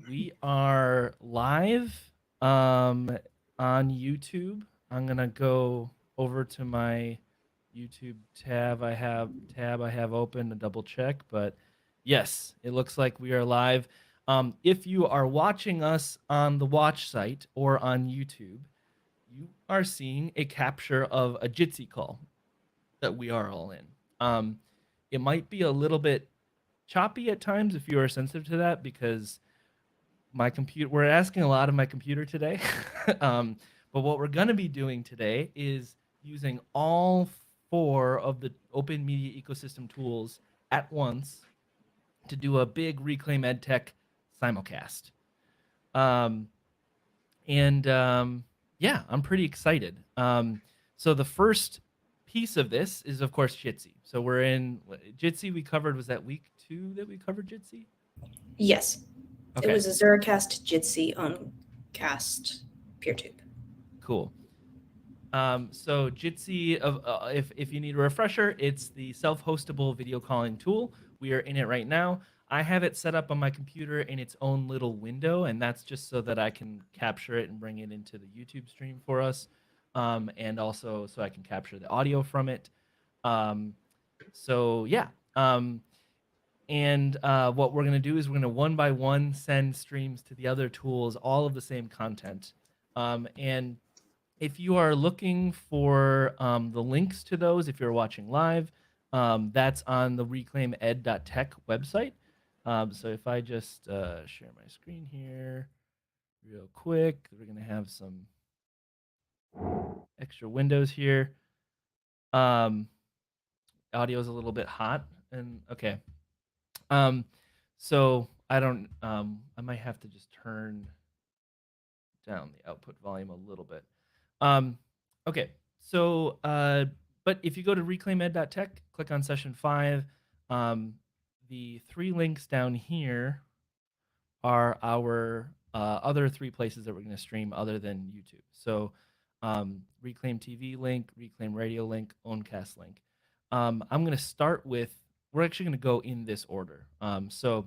We are live um, on YouTube. I'm gonna go over to my YouTube tab I have open to double check, but yes, it looks like we are live. If you are watching us on the watch site or on YouTube, you are seeing a capture of a Jitsi call that we are all in. It might be a little bit choppy at times if you are sensitive to that because my computer we're asking a lot of my computer today. um, but what we're going to be doing today is using all four of the open media ecosystem tools at once to do a big Reclaim EdTech simulcast. Um, and yeah, I'm pretty excited. So the first piece of this is, of course, Jitsi. So we're in Jitsi. We covered, was that week 2 that we covered Jitsi? Yes. It Okay, was a Zeracast Jitsi on Cast PeerTube. cool. So Jitsi, if you need a refresher, it's the self-hostable video calling tool. We are in it right now. I have it set up on my computer in its own little window, and that's just so that I can capture it and bring it into the YouTube stream for us, and also so I can capture the audio from it. Um, so yeah, and what we're gonna do is we're gonna one by one send streams to the other tools, all of the same content, and if you are looking for the links to those, if you're watching live, that's on the reclaimed.tech website. So if I just share my screen here real quick, we're going to have some extra windows here. Audio is a little bit hot. And okay. Um, so I might have to just turn down the output volume a little bit. Um, okay, so but if you go to reclaimed.tech, click on session 5. The 3 links down here are our other 3 places that we're going to stream other than YouTube. So Reclaim TV link, Reclaim Radio link, Owncast link. I'm going to start with, we're actually going to go in this order. So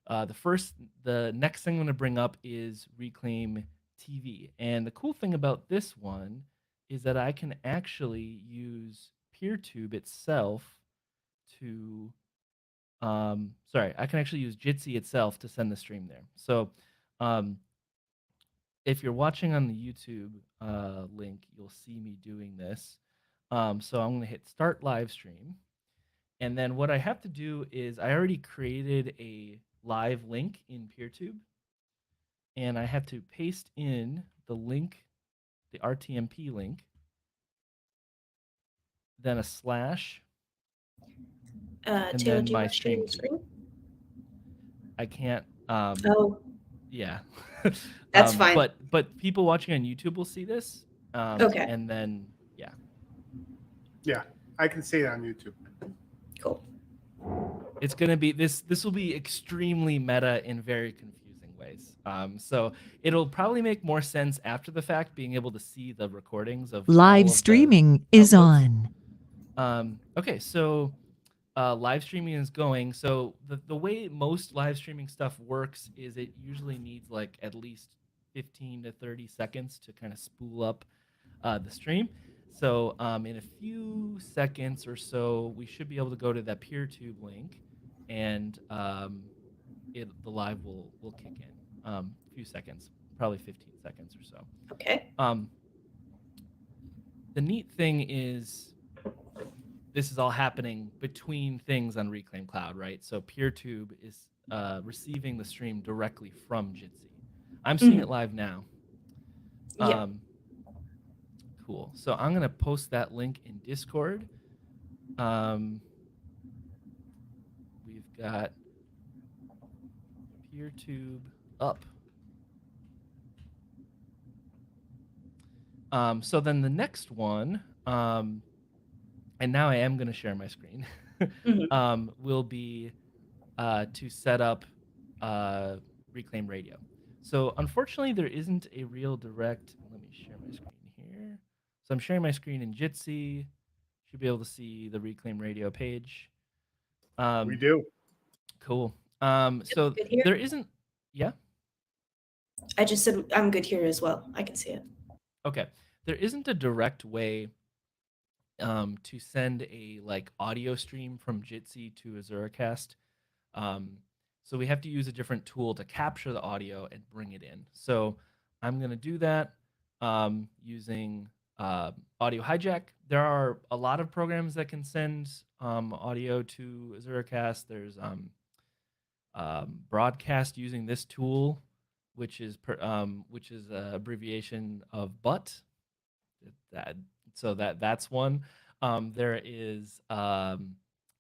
the next thing I'm going to bring up is Reclaim TV. And the cool thing about this one is that I can actually use PeerTube itself to, I can actually use Jitsi itself to send the stream there. So um, if you're watching on the YouTube link, you'll see me doing this. So I'm going to hit start live stream. And then what I have to do is I already created a live link in PeerTube. And I have to paste in the link, the RTMP link, then a slash, and Taylor, then do you my want to share stream your key. screen? I can't. Oh, Yeah. that's fine. But people watching on YouTube will see this. Okay, And then yeah. Yeah, I can see it on YouTube. cool. It's gonna be this will be extremely meta in very confusing ways. So it'll probably make more sense after the fact, being able to see the recordings of all Live of the streaming is outputs. on. Okay, so live streaming is going. So the way most live streaming stuff works is it usually needs like at least 15 to 30 seconds to kind of spool up the stream. So in a few seconds or so, we should be able to go to that PeerTube link, and the live will kick in. A few seconds, probably 15 seconds or so. Okay. The neat thing is this is all happening between things on Reclaim Cloud, right? So PeerTube is receiving the stream directly from Jitsi. I'm seeing it live now. Yeah. Cool. So I'm going to post that link in Discord. We've got PeerTube up. So then the next one, and now I am going to share my screen, will be to set up Reclaim Radio. So unfortunately, there isn't a real direct. Let me share my screen here. So I'm sharing my screen in Jitsi. Should be able to see the Reclaim Radio page. We do. Cool. So there isn't Yeah. I just said I'm good here as well. I can see it. Okay. There isn't a direct way to send a like audio stream from Jitsi to Azuracast. Um, so we have to use a different tool to capture the audio and bring it in. So I'm going to do that using Audio Hijack. There are a lot of programs that can send audio to Azuracast. There's Broadcast using this tool, which is an abbreviation of BUT. That so that's one. There is I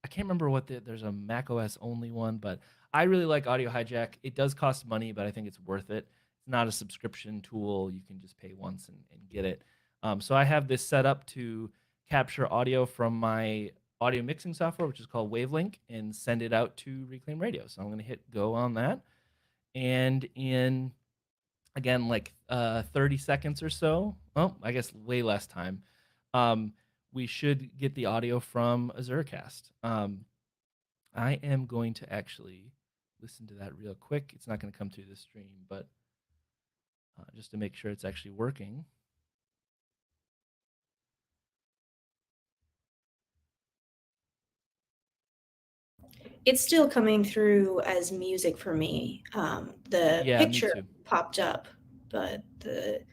can't remember there's a Mac OS only one, but I really like Audio Hijack. It does cost money, but I think it's worth it. It's not a subscription tool. You can just pay once and get it. So I have this set up to capture audio from my audio mixing software, which is called Wavelink, and send it out to Reclaim Radio. So I'm going to hit go on that. And in, again, like 30 seconds or so, oh, I guess way less time, we should get the audio from Azuracast. I am going to actually listen to that real quick. It's not going to come through the stream, but just to make sure it's actually working. It's still coming through as music for me. The Yeah, me picture too. popped up, but the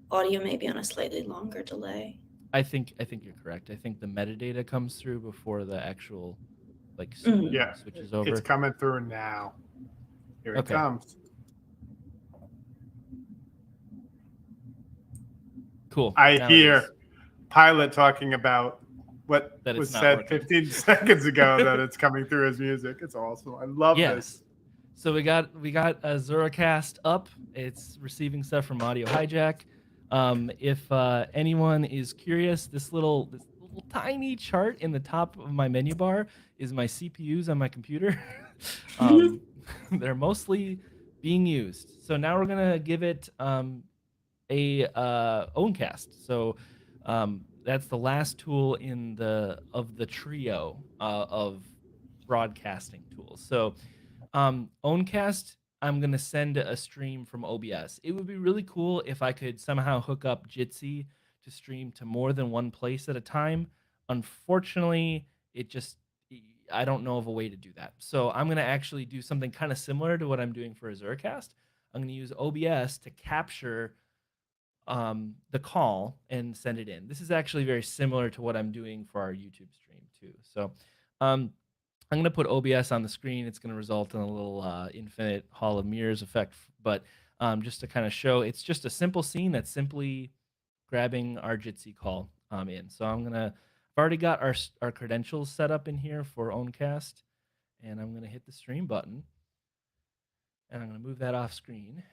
audio may be on a slightly longer delay. I think you're correct. I think the metadata comes through before the actual like Mhm. Yeah, switches over. it's coming through now. Here it Okay. comes. Cool. I Now it hear is. Pilot talking about what That it's was not said working. 15 seconds ago, that it's coming through as music. It's awesome. I love Yes. this. So we got Azuracast up. It's receiving stuff from Audio Hijack. If anyone is curious, this little tiny chart in the top of my menu bar is my CPUs on my computer. They're mostly being used. So now we're gonna give it a Owncast. So that's the last tool in the trio of broadcasting tools. So Owncast, I'm gonna send a stream from OBS. It would be really cool if I could somehow hook up Jitsi to stream to more than one place at a time. Unfortunately, I don't know of a way to do that. So I'm gonna actually do something kind of similar to what I'm doing for Azuracast. I'm gonna use OBS to capture the call and send it in. This is actually very similar to what I'm doing for our YouTube stream too. So I'm going to put OBS on the screen. It's going to result in a little infinite Hall of Mirrors effect, but just to kind of show, it's just a simple scene that's simply grabbing our Jitsi call in. So I've already got our credentials set up in here for Owncast, and I'm going to hit the stream button, and I'm going to move that off screen.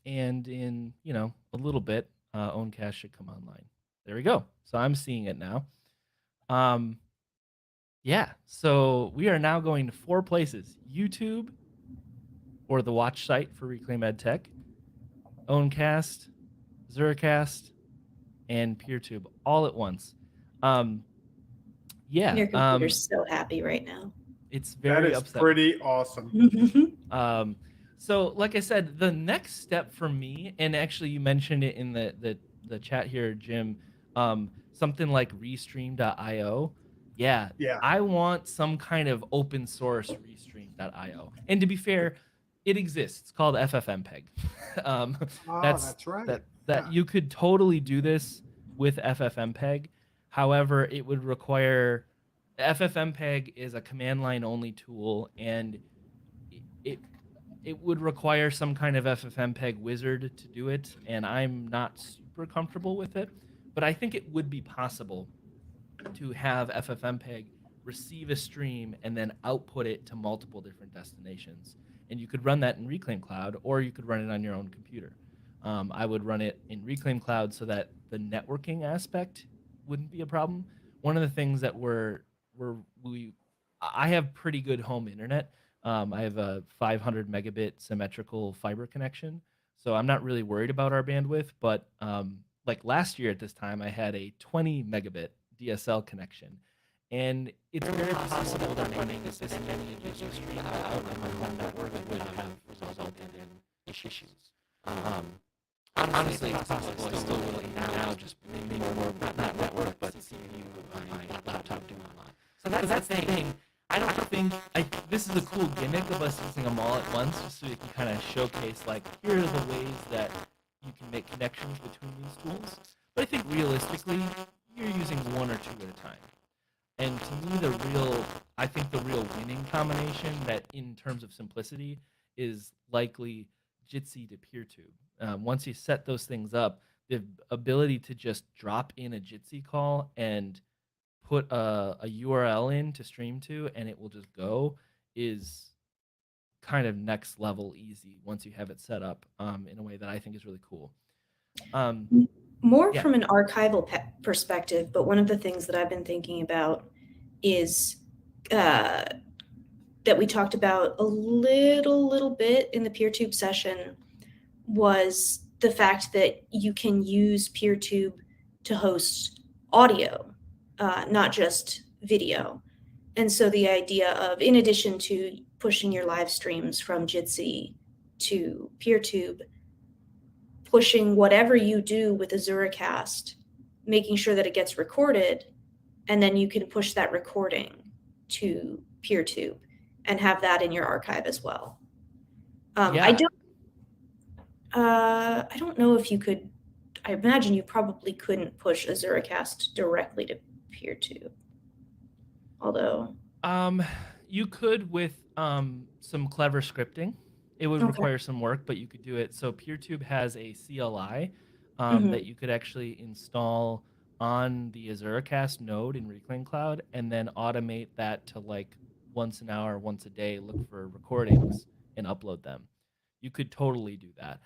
And in a little bit, Owncast should come online. There we go. So I'm seeing it now. Yeah. So we are now going to 4 places: YouTube, or the watch site for Reclaim EdTech, Owncast, Azuracast, and PeerTube all at once. Yeah. Your computer's so happy right now. It's That very is upsetting. pretty awesome. So like I said, the next step for me, and actually you mentioned it in the chat here, Jim, something like Restream.io. Yeah. I want some kind of open source Restream.io. And to be fair, it exists. It's called FFmpeg. That's right. That you could totally do this with FFmpeg. However, it would require FFmpeg is a command line only tool, and it would require some kind of FFmpeg wizard to do it, and I'm not super comfortable with it. But I think it would be possible to have FFmpeg receive a stream and then output it to multiple different destinations. And you could run that in Reclaim Cloud, or you could run it on your own computer. I would run it in Reclaim Cloud so that the networking aspect wouldn't be a problem. One of the things that I have pretty good home internet. I have a 500 megabit symmetrical fiber connection, so I'm not really worried about our bandwidth. But like last year at this time, I had a 20 megabit DSL connection, And it's very possible that running this lineage stream out on my home network would have resulted in issues. Um, Honestly, it's possible I still will now just maybe more not network, but CPU on my laptop doing a lot. So that's the thing. I don't think this is a cool gimmick of us using them all at once, just so we can kind of showcase like here are the ways that you can make connections between these tools. But I think realistically, you're using one or two at a time. And to me, I think the real winning combination that in terms of simplicity is likely Jitsi to PeerTube. Once you set those things up, the ability to just drop in a Jitsi call and put a URL in to stream to, and it will just go, is kind of next level easy once you have it set up in a way that I think is really cool. More Yeah. from an archival perspective, but one of the things that I've been thinking about is that we talked about a little bit in the PeerTube session was the fact that you can use PeerTube to host audio, not just video. And so the idea of, in addition to pushing your live streams from Jitsi to PeerTube, pushing whatever you do with Azuracast, making sure that it gets recorded, and then you can push that recording to PeerTube and have that in your archive as well. Yeah. I don't know if you could. I imagine you probably couldn't push Azuracast directly to PeerTube. Although you could with some clever scripting. It would Okay. require some work, but you could do it. So PeerTube has a CLI Mhm. that you could actually install on the Azuracast node in Reclaim Cloud, and then automate that to like once an hour, once a day, look for recordings and upload them. You could totally do that.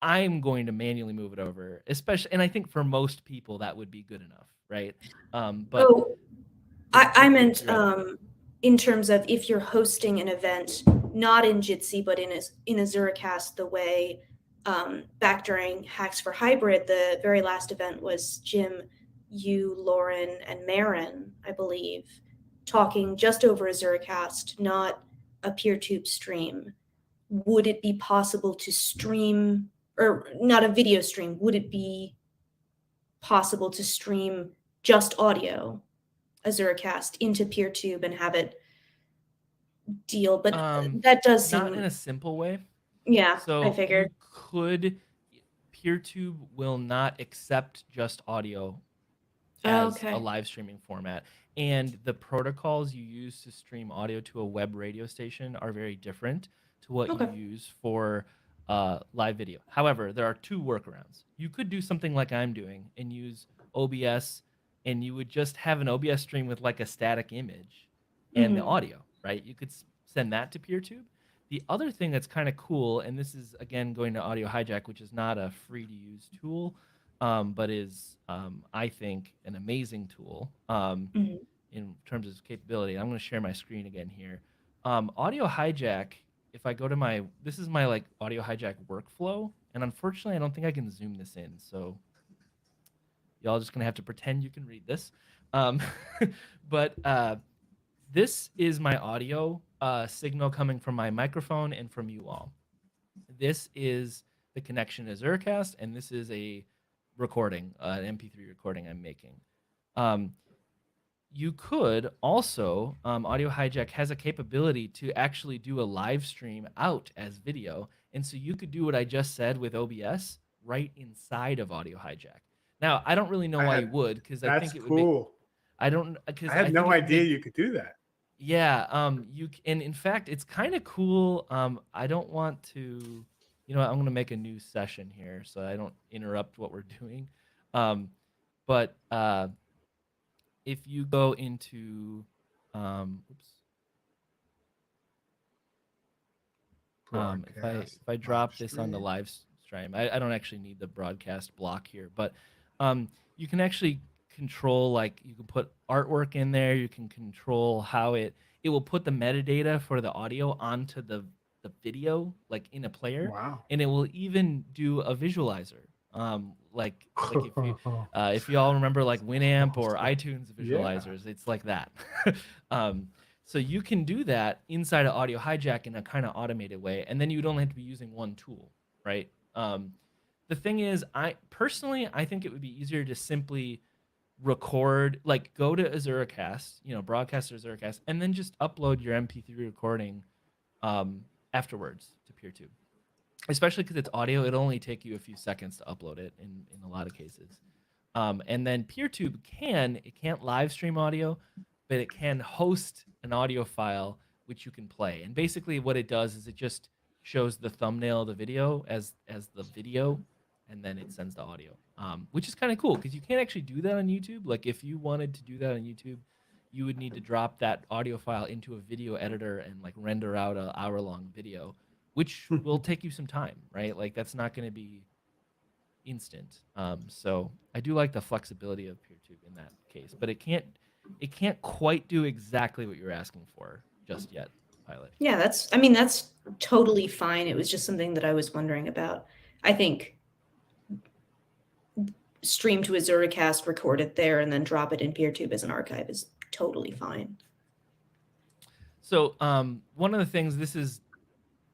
I'm going to manually move it over, especially, and I think for most people that would be good enough, right? But I meant Right. In terms of if you're hosting an event not in Jitsi but in Azuracast, the way back during Hacks for Hybrid, the very last event was Jim, you, Lauren, and Marin, I believe, talking just over Azuracast, not a PeerTube stream. Would it be possible to stream, or not a video stream, would it be possible to stream just audio Azuracast into PeerTube and have it deal? But that does seem not in a simple way. Yeah, So I figured. you could. PeerTube will not accept just audio as Okay. a live streaming format, and the protocols you use to stream audio to a web radio station are very different to what Okay. you use for live video. However, there are two workarounds. You could do something like I'm doing and use OBS, and you would just have an OBS stream with like a static image and the Mhm. audio, right? You could send that to PeerTube. The other thing that's kind of cool, and this is again going to Audio Hijack, which is not a free to use tool, but is I think an amazing tool Mhm. in terms of capability. I'm going to share my screen again here. Audio Hijack. If I go to this is my like Audio Hijack workflow, and unfortunately, I don't think I can zoom this in. So y'all just gonna have to pretend you can read this. But this is my audio signal coming from my microphone and from you all. This is the connection to Azuracast, and this is a recording, an MP3 recording I'm making. You could also, Audio Hijack has a capability to actually do a live stream out as video. And so you could do what I just said with OBS right inside of Audio Hijack. Now, I don't really know why you would, because I think it would make. Cool. I don't, because I had no idea you could do that. Yeah, and in fact, it's kind of cool. I don't want to, I'm going to make a new session here so I don't interrupt what we're doing. But if you go into, if I drop this on the live stream, I don't actually need the broadcast block here, but you can actually control, like you can put artwork in there. You can control how it will put the metadata for the audio onto the video, like in a player. Wow. And it will even do a visualizer Like if you all remember like Winamp or iTunes Yeah. visualizers, it's like that. So you can do that inside of Audio Hijack in a kind of automated way, and then you'd only have to be using one tool, right? The thing is, I think it would be easier to simply record, like go to AzuraCast, broadcast to AzuraCast, and then just upload your MP3 recording afterwards to PeerTube. Especially because it's audio, it'll only take you a few seconds to upload it in a lot of cases. And then PeerTube can't live stream audio, but it can host an audio file which you can play. And basically what it does is it just shows the thumbnail of the video as the video, and then it sends the audio, which is kind of cool because you can't actually do that on YouTube. Like if you wanted to do that on YouTube, you would need to drop that audio file into a video editor and like render out an hour-long video, which will take you some time, right? Like that's not going to be instant. So I do like the flexibility of PeerTube in that case, but it can't quite do exactly what you're asking for just yet, Pilot. Yeah, that's totally fine. It was just something that I was wondering about. I think stream to AzuraCast, record it there, and then drop it in PeerTube as an archive is totally fine. So one of the things,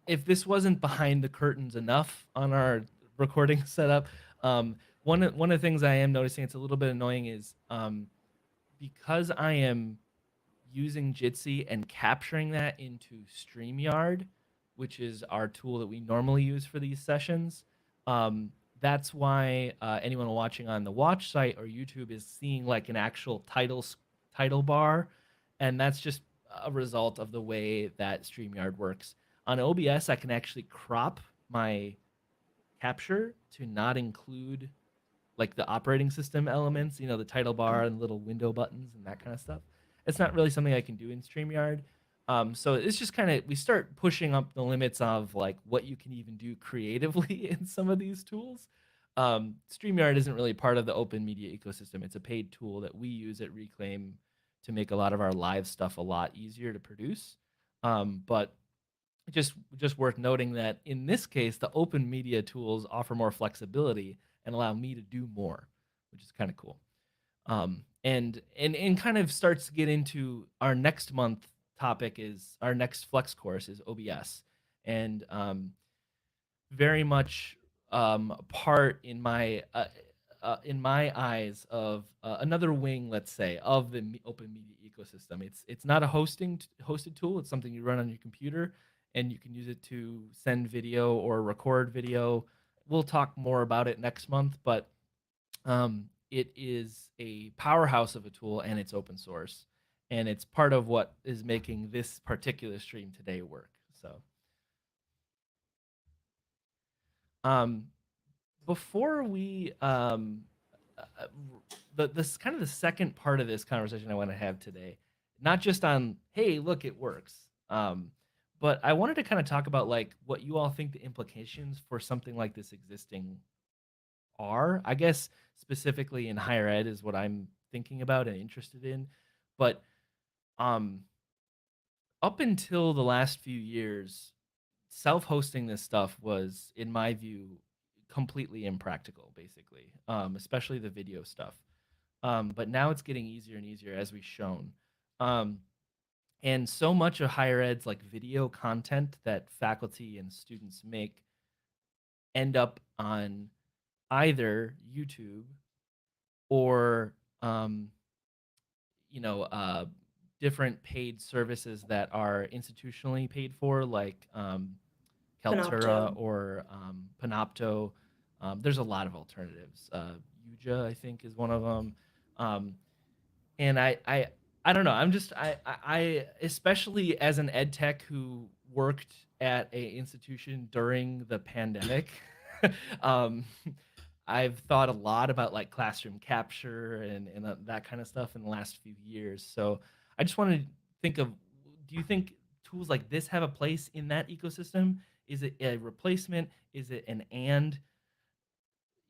if this wasn't behind the curtains enough on our recording setup, one of the things I am noticing it's a little bit annoying is because I am using Jitsi and capturing that into StreamYard, which is our tool that we normally use for these sessions. That's why anyone watching on the Watch site or YouTube is seeing like an actual title bar, and that's just a result of the way that StreamYard works. On OBS, I can actually crop my capture to not include like the operating system elements, the title bar and little window buttons and that kind of stuff. It's not really something I can do in StreamYard. So it's just kind of, we start pushing up the limits of like what you can even do creatively in some of these tools. StreamYard isn't really part of the open media ecosystem. It's a paid tool that we use at Reclaim to make a lot of our live stuff a lot easier to produce. But just worth noting that in this case, the open media tools offer more flexibility and allow me to do more, which is kind of cool. And kind of starts to get into our next month topic. Is our next Flex course is OBS, and very much part in my eyes of another wing, let's say, of the open media ecosystem. It's not a hosted tool. It's something you run on your computer, and you can use it to send video or record video. We'll talk more about it next month, but it is a powerhouse of a tool, and it's open source, and it's part of what is making this particular stream today work. So before we this kind of the second part of this conversation I want to have today, not just on, hey, look, it works, but I wanted to kind of talk about like what you all think the implications for something like this existing are. I guess specifically in higher ed is what I'm thinking about and interested in. But up until the last few years, self-hosting this stuff was, in my view, completely impractical, basically, especially the video stuff. But now it's getting easier and easier, as we've shown. And so much of higher ed's like video content that faculty and students make end up on either YouTube or different paid services that are institutionally paid for, like Kaltura Panopto. or Panopto. There's a lot of alternatives. Yuja, I think, is one of them. And I don't know. I especially as an ed tech who worked at a institution during the pandemic, I've thought a lot about like classroom capture and that kind of stuff in the last few years. So I just want to think of, do you think tools like this have a place in that ecosystem? Is it a replacement? Is it is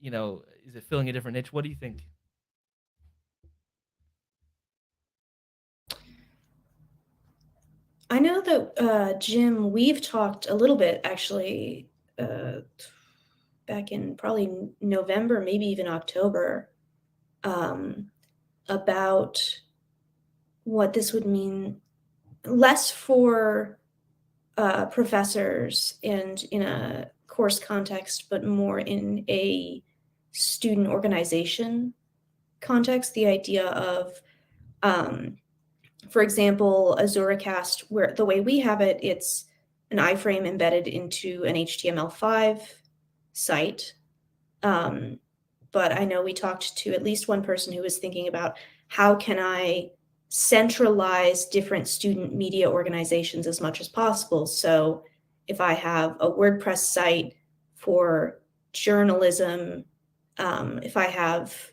it filling a different niche? What do you think? I know that Jim, we've talked a little bit actually back in probably November, maybe even October, about what this would mean less for professors and in a course context, but more in a student organization context. The idea of, for example, Azuracast, where the way we have it, it's an iframe embedded into an HTML5 site. But I know we talked to at least one person who was thinking about how can I centralize different student media organizations as much as possible. So if I have a WordPress site for journalism, if I have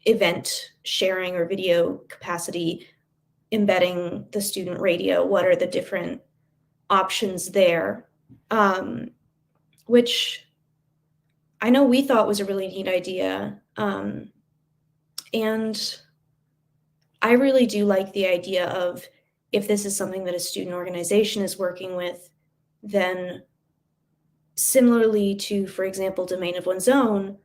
event sharing or video capacity embedding the student radio, what are the different options there? Which I know we thought was a really neat idea. And I really do like the idea of, if this is something that a student organization is working with, then similarly to, for example, Domain of One's Own,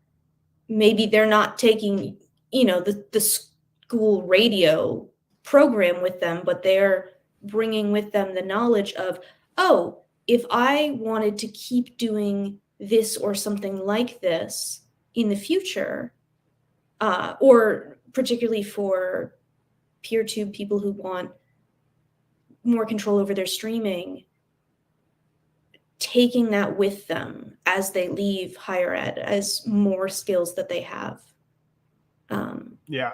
maybe they're not taking, the school radio program with them, but they're bringing with them the knowledge of, oh, if I wanted to keep doing this or something like this in the future, or particularly for PeerTube people who want more control over their streaming, taking that with them as they leave higher ed as more skills that they have. Yeah,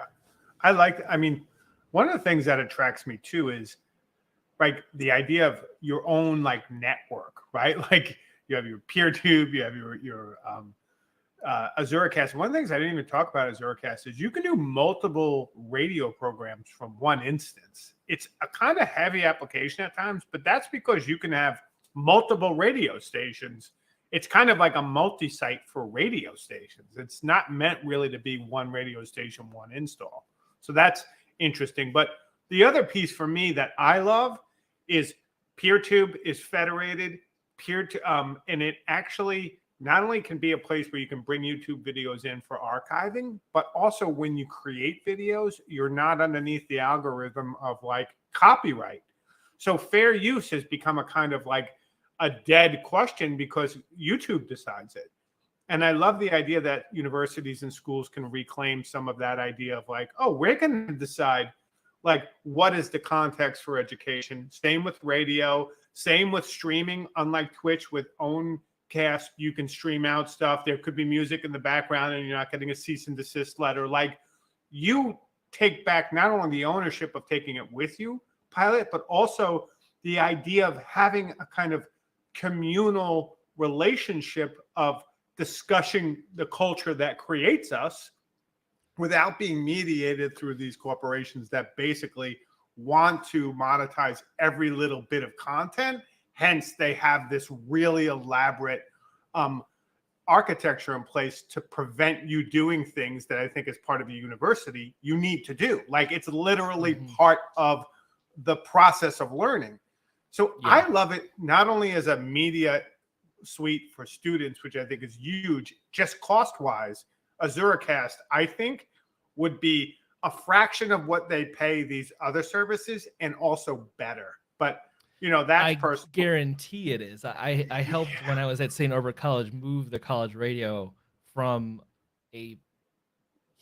one of the things that attracts me too is like the idea of your own like network, right? Like you have your PeerTube, you have your Azuracast. One of the things I didn't even talk about Azuracast is you can do multiple radio programs from one instance. It's a kind of heavy application at times, but that's because you can have multiple radio stations. It's kind of like a multi-site for radio stations. It's not meant really to be one radio station, one install. So that's interesting. But the other piece for me that I love is PeerTube is federated. And it actually not only can be a place where you can bring YouTube videos in for archiving, but also when you create videos, you're not underneath the algorithm of like copyright. So fair use has become a kind of like a dead question because YouTube decides it. And I love the idea that universities and schools can reclaim some of that idea of like, oh, we're going to decide like what is the context for education. Same with radio, same with streaming. Unlike Twitch with Owncast, you can stream out stuff. There could be music in the background and you're not getting a cease and desist letter. Like you take back not only the ownership of taking it with you, Pilot, but also the idea of having a kind of communal relationship of discussing the culture that creates us without being mediated through these corporations that basically want to monetize every little bit of content. Hence, they have this really elaborate architecture in place to prevent you doing things that I think as part of a university you need to do. Like it's literally part of the process of learning. So yeah. I love it not only as a media suite for students, which I think is huge, just cost-wise. Azuracast, I think, would be a fraction of what they pay these other services and also better. But, that's personal. I guarantee it is. I helped when I was at St. Norbert College move the college radio from a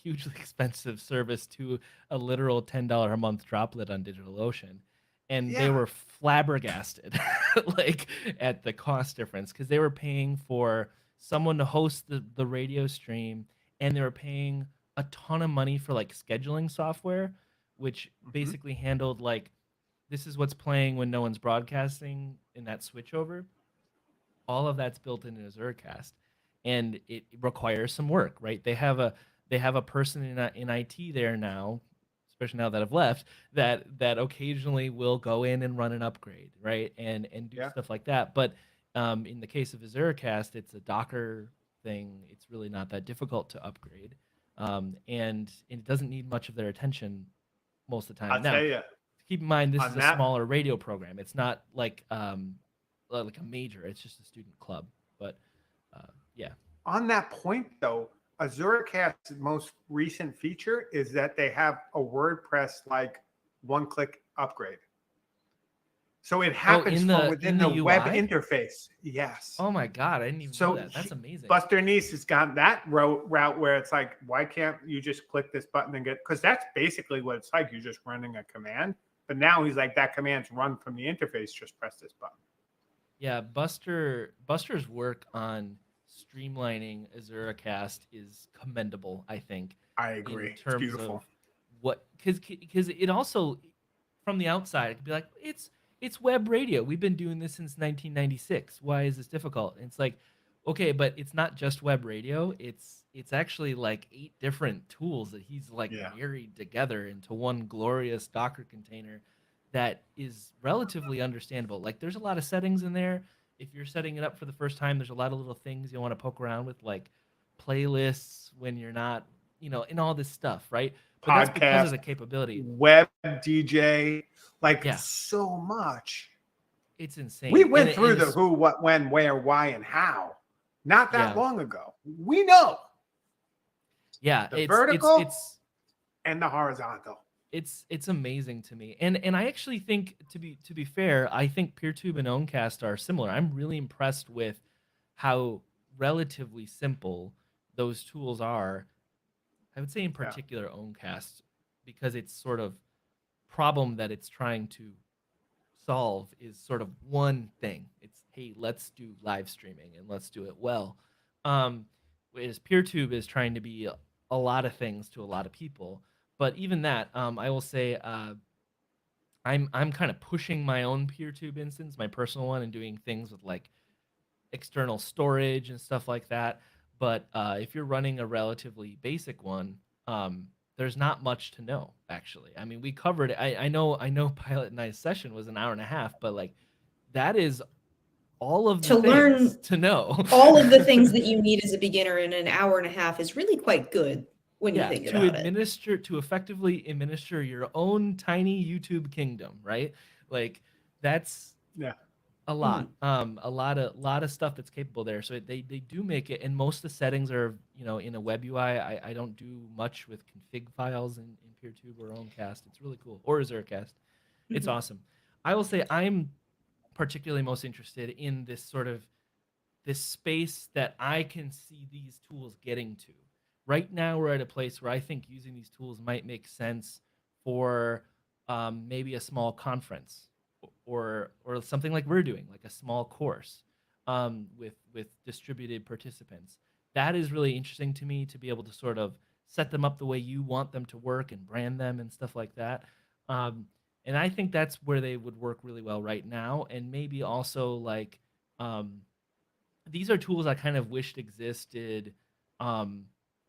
hugely expensive service to a literal $10 a month droplet on DigitalOcean. And they were flabbergasted like at the cost difference because they were paying for someone to host the radio stream and they were paying a ton of money for like scheduling software, which basically handled like, this is what's playing when no one's broadcasting in that switchover. All of that's built into Azuracast and it requires some work, right? They have a person in IT there now, especially now that I've left, that occasionally will go in and run an upgrade, right? And do stuff like that. But in the case of Azuracast, it's a Docker thing. It's really not that difficult to upgrade. And it doesn't need much of their attention most of the time. I'll tell you. Keep in mind, this is a smaller radio program. It's not like a major. It's just a student club. But Yeah. On that point, though, Azuracast's most recent feature is that they have a WordPress like one-click upgrade. So it happens in from the within the web UI? interface. Yes. Oh my god, I didn't even know So that. That's amazing. Buster Nice has gone that route where it's like, why can't you just click this button and get? Because that's basically what it's like. You're just running a command. But now he's like, that command's run from the interface. Just press this button. Yeah, Buster's work on streamlining Azuracast is commendable, I think, I agree. in It's terms beautiful. of what because it also from the outside it could be like it's web radio. We've been doing this since 1996. Why is this difficult? And it's like, okay, but it's not just web radio. It's actually like 8 different tools that he's like Yeah. married together into one glorious Docker container that is relatively understandable. Like there's a lot of settings in there. If you're setting it up for the first time, there's a lot of little things you'll want to poke around with, like playlists when you're not, and all this stuff, right? But that's because of the Podcast, capability. web DJ, like Yeah. so much. It's insane. We went And through the it's- who, what, when, where, why, and how not that Yeah. long ago. We know yeah, the it's vertical it's and the horizontal. it's amazing to me. And I actually think to be fair, I think PeerTube and Owncast are similar. I'm really impressed with how relatively simple those tools are. I would say in particular Owncast, because it's sort of problem that it's trying to solve is sort of one thing. It's, hey, let's do live streaming and let's do it well. Whereas PeerTube is trying to be a lot of things to a lot of people. But even that, I will say, I'm kind of pushing my own PeerTube instance, my personal one, and doing things with like external storage and stuff like that. But if you're running a relatively basic one, there's not much to know, actually. I mean, we covered it. I know Pilot Night's session was an hour and a half, but like that is all of the To learn things to know. All of the things that you need as a beginner in an hour and a half is really quite good when you think to about it. administer, to effectively administer your own tiny YouTube kingdom, right? Like that's Yeah. a lot. A lot of stuff that's capable there. So they do make it, and most of the settings are, in a web UI. I don't do much with config files in PeerTube or Owncast. It's really cool. Or Azuracast. It's Mhm. awesome. I will say I'm particularly most interested in this space that I can see these tools getting to. Right now, we're at a place where I think using these tools might make sense for maybe a small conference or something like we're doing, like a small course with distributed participants. That is really interesting to me, to be able to sort of set them up the way you want them to work and brand them and stuff like that. And I think that's where they would work really well right now. And maybe also like these are tools I kind of wished existed.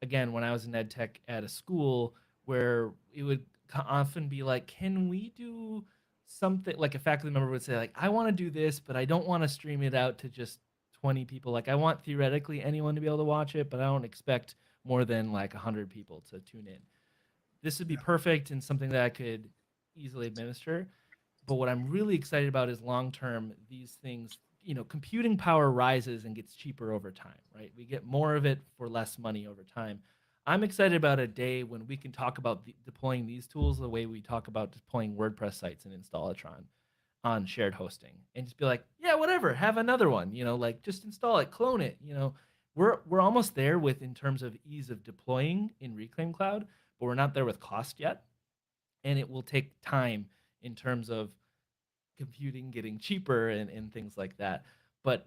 Again, when I was in ed tech at a school, where it would often be like, can we do something, like a faculty member would say like, I want to do this, but I don't want to stream it out to just 20 people. Like I want theoretically anyone to be able to watch it, but I don't expect more than like 100 people to tune in. This would be perfect and something that I could easily administer. But what I'm really excited about is long term, these things, computing power rises and gets cheaper over time, right? We get more of it for less money over time. I'm excited about a day when we can talk about deploying these tools the way we talk about deploying WordPress sites and Installatron on shared hosting, and just be like, yeah, whatever, have another one, like just install it, clone it. We're almost there with in terms of ease of deploying in Reclaim Cloud, but we're not there with cost yet, and it will take time in terms of computing getting cheaper and things like that. But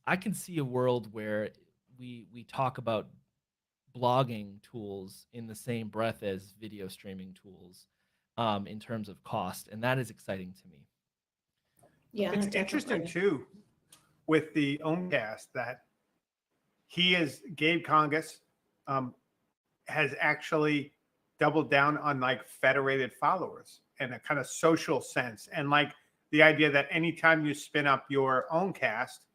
I can see a world where we talk about blogging tools in the same breath as video streaming tools in terms of cost, and that is exciting to me. Yeah, It's interesting definitely. too with the Owncast that Gabe Congas has actually doubled down on like federated followers and a kind of social sense, and like the idea that anytime you spin up your Owncast,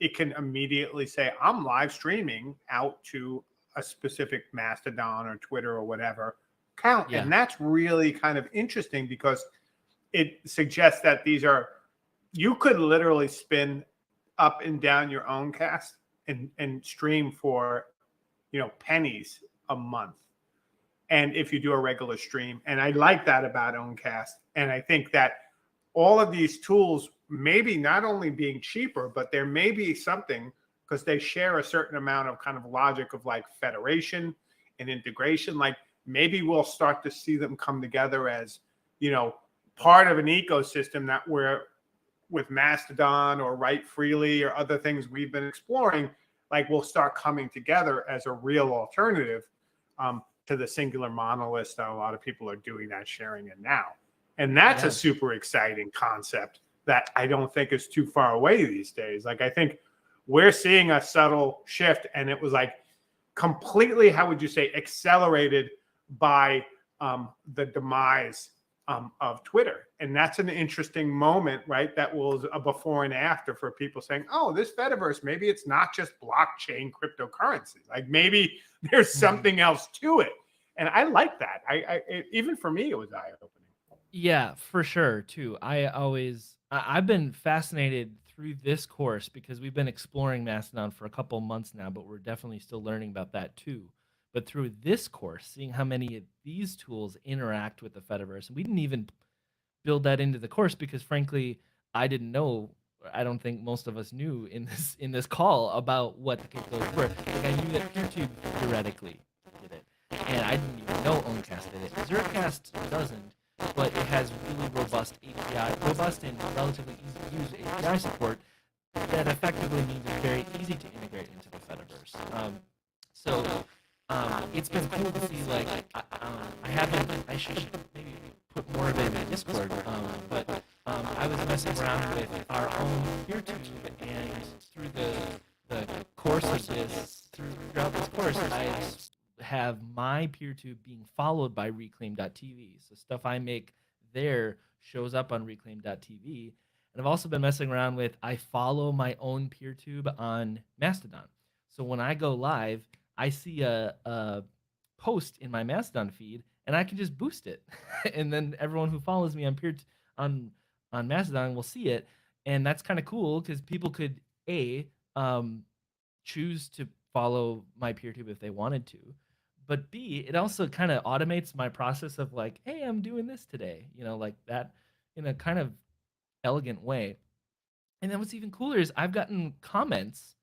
it can immediately say, I'm live streaming out to a specific Mastodon or Twitter or whatever account. Yeah. And that's really kind of interesting because it suggests that you could literally spin up and down your Owncast and stream for, pennies a month. And if you do a regular stream, and I like that about Owncast. And I think that all of these tools maybe not only being cheaper, but there may be something, because they share a certain amount of kind of logic of like federation and integration. Like maybe we'll start to see them come together as, part of an ecosystem that we're with Mastodon or Write Freely or other things we've been exploring, like we'll start coming together as a real alternative to the singular monoliths that a lot of people are doing that sharing in now. And that's a super exciting concept that I don't think is too far away these days. Like I think we're seeing a subtle shift, and it was like completely, how would you say, accelerated by the demise of Twitter. And that's an interesting moment, right? That was a before and after for people saying, oh, this Fediverse, maybe it's not just blockchain cryptocurrency. Like maybe there's something else to it. And I like that. Even for me, it was eye-opening. Yeah, for sure, too. I've been fascinated through this course because we've been exploring Mastodon for a couple months now, but we're definitely still learning about that too. But through this course, seeing how many of these tools interact with the Fediverse, and we didn't even build that into the course because, frankly, I didn't know. I don't think most of us knew in this call about what the capabilities were. Like I knew that PeerTube theoretically did it, and I didn't even know Owncast did it. Zercast doesn't, but it has really robust and relatively easy to use API support that effectively means it's very easy to integrate into the Fediverse. It's been cool to see, like, I should maybe put more of it in my Discord, but I was messing around with our own PeerTube, and through the course of this, throughout this course, I have my PeerTube being followed by Reclaim.tv. So stuff I make there shows up on Reclaim.tv. And I've also been messing around with, I follow my own PeerTube on Mastodon. So when I go live, I see a post in my Mastodon feed, and I can just boost it. And then everyone who follows me on Mastodon will see it. And that's kind of cool because people could, choose to follow my PeerTube if they wanted to. But B, it also kind of automates my process of like, hey, I'm doing this today, like that in a kind of elegant way. And then what's even cooler is I've gotten comments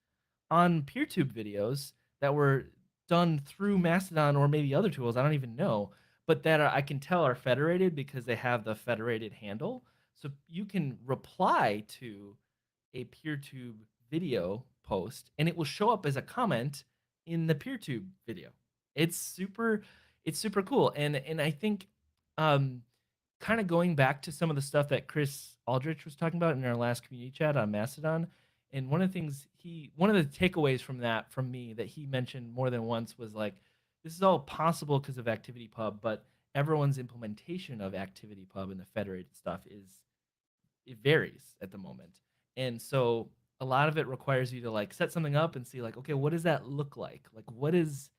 on PeerTube videos that were done through Mastodon or maybe other tools, I don't even know, but that I can tell are federated because they have the federated handle. So you can reply to a PeerTube video post and it will show up as a comment in the PeerTube video. It's super cool. And I think kind of going back to some of the stuff that Chris Aldrich was talking about in our last community chat on Mastodon, and one of the takeaways from me that he mentioned more than once was like, this is all possible because of ActivityPub, but everyone's implementation of ActivityPub and the federated stuff it varies at the moment. And so a lot of it requires you to like set something up and see like, okay, what does that look like? Like what does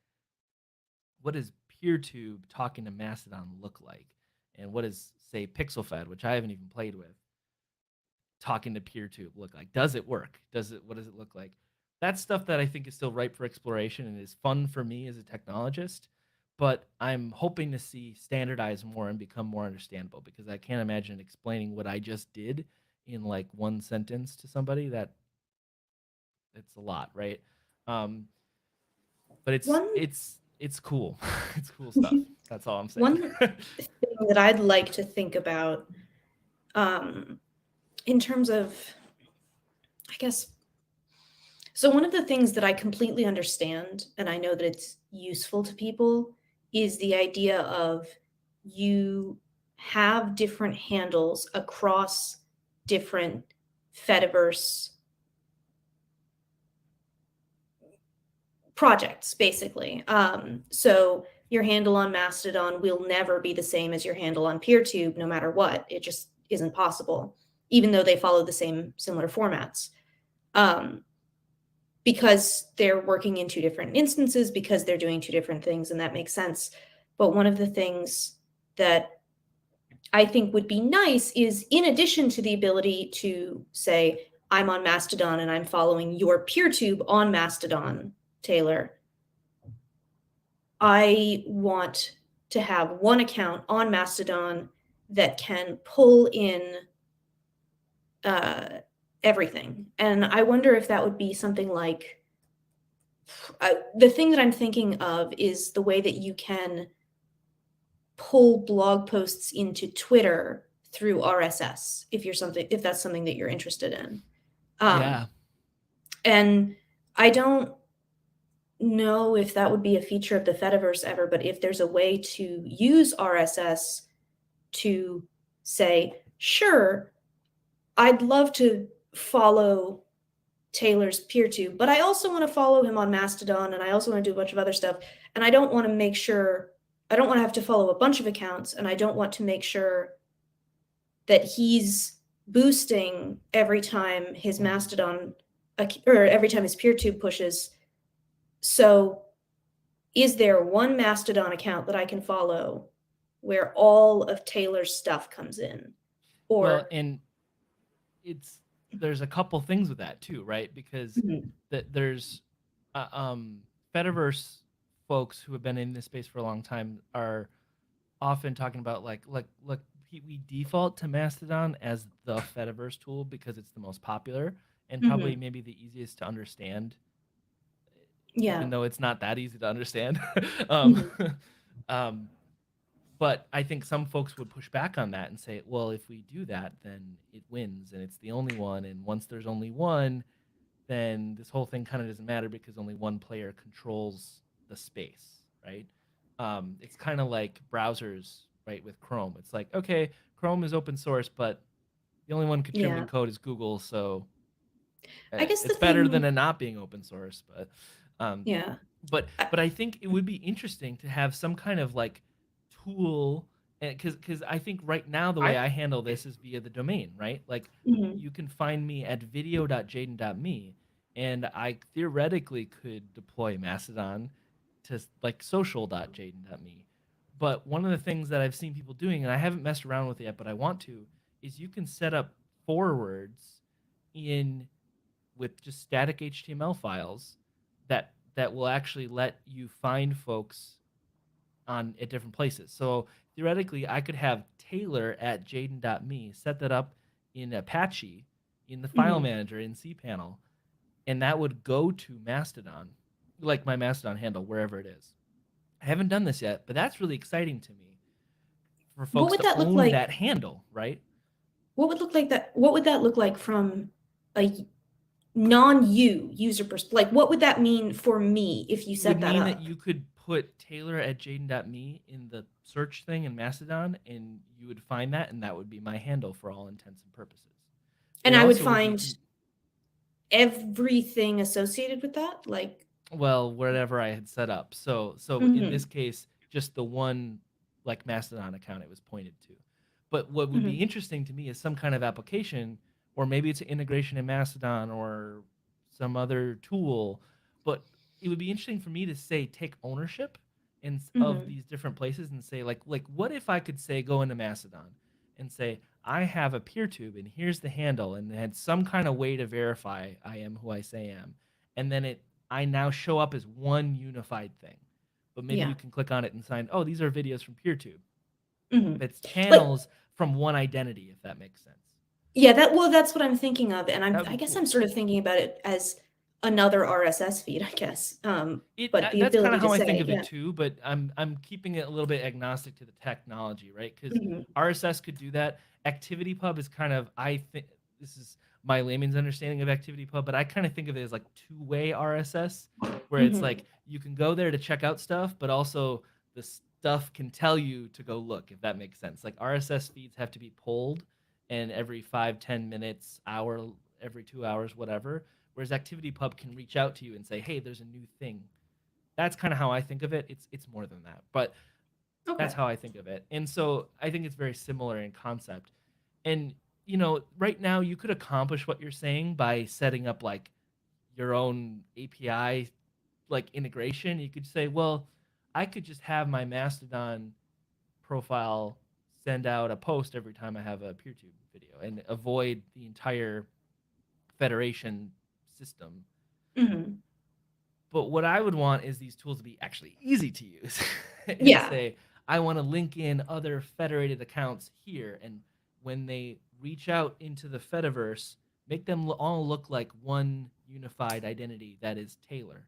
PeerTube talking to Mastodon look like? And what does, say, PixelFed, which I haven't even played with, talking to PeerTube look like? Does it work? What does it look like? That's stuff that I think is still ripe for exploration and is fun for me as a technologist, but I'm hoping to see standardize more and become more understandable, because I can't imagine explaining what I just did in like one sentence to somebody. It's a lot, right? But it's cool. It's cool stuff. That's all I'm saying. One thing that I'd like to think about in terms of, I guess, so one of the things that I completely understand, and I know that it's useful to people, is the idea of you have different handles across different Fediverse projects, basically. So your handle on Mastodon will never be the same as your handle on PeerTube, no matter what. It just isn't possible, even though they follow the same similar formats. Because they're working in two different instances, because they're doing two different things, and that makes sense. But one of the things that I think would be nice is, in addition to the ability to say, I'm on Mastodon and I'm following your PeerTube on Mastodon, Taylor, I want to have one account on Mastodon that can pull in everything. And I wonder if that would be something like the thing that I'm thinking of is the way that you can pull blog posts into Twitter through RSS if that's something that you're interested in. Yeah. And I don't know if that would be a feature of the Fediverse ever, but if there's a way to use RSS to say, sure, I'd love to follow Taylor's PeerTube, but I also want to follow him on Mastodon and I also want to do a bunch of other stuff. And I don't want to have to follow a bunch of accounts, and I don't want to make sure that he's boosting every time his Mastodon or every time his PeerTube pushes. So is there one Mastodon account that I can follow where all of Taylor's stuff comes in? Or Well, and there's a couple things with that too, right? Because Mhm. there's Fediverse folks who have been in this space for a long time are often talking about like we default to Mastodon as the Fediverse tool because it's the most popular and probably maybe the easiest to understand, yeah. even though it's not that easy to understand. But I think some folks would push back on that and say, well, if we do that, then it wins and it's the only one. And once there's only one, then this whole thing kind of doesn't matter because only one player controls the space, right? It's kind of like browsers, right, with Chrome. It's like, okay, Chrome is open source, but the only one contributing Yeah. code is Google, so I guess the it's better than thing- it not being open source. But Yeah. but I think it would be interesting to have some kind of like tool, because I think right now the way I handle this is via the domain, right? Like Mhm. you can find me at video.jaden.me, and I theoretically could deploy Mastodon to like social.jaden.me. But one of the things that I've seen people doing, and I haven't messed around with it yet, but I want to, is you can set up forwards in with just static HTML files that will actually let you find folks at different places. So theoretically, I could have Taylor at jaden.me set that up in Apache in the file manager in cPanel, and that would go to Mastodon, like my Mastodon handle, wherever it is. I haven't done this yet, but that's really exciting to me for folks would to that look own like? that handle, right? What would that look like from a non-you user perspective? Like, what would that mean for me if you It set would that mean up? that you could put Taylor at jaden.me in the search thing in Mastodon, and you would find that, and that would be my handle for all intents and purposes. And It I would also be- find everything associated with that, like well, whatever I had set up. So in this case, just the one like Mastodon account it was pointed to. But what would be interesting to me is some kind of application, or maybe it's an integration in Mastodon or some other tool. But it would be interesting for me to say take ownership of these different places and say like what if I could say go into Mastodon and say I have a PeerTube and here's the handle and it had some kind of way to verify I am who I say I am, and then I now show up as one unified thing. But maybe you can click on it and sign, oh, these are videos from PeerTube. It's channels from one identity, if that makes sense. Yeah, that's what I'm thinking of, and I guess cool. I'm sort of thinking about it as another RSS feed, I guess. But the That's kind ability of how to I say, think of yeah. it too. But I'm keeping it a little bit agnostic to the technology, right? Because RSS could do that. ActivityPub is kind of, I think this is my layman's understanding of ActivityPub, but I kind of think of it as like two-way RSS, where it's like you can go there to check out stuff, but also the stuff can tell you to go look, if that makes sense. Like RSS feeds have to be pulled, and every 5-10 minutes, hour, every 2 hours, whatever. Whereas ActivityPub can reach out to you and say, "Hey, there's a new thing." That's kind of how I think of it. It's more than that, but that's how I think of it. And so I think it's very similar in concept. And right now you could accomplish what you're saying by setting up like your own API like integration. You could say, well, I could just have my Mastodon profile send out a post every time I have a PeerTube video and avoid the entire federation system. Mhm. But what I would want is these tools to be actually easy to use. And Yeah. say, I want to link in other federated accounts here. And when they reach out into the Fediverse, make them all look like one unified identity that is Taylor.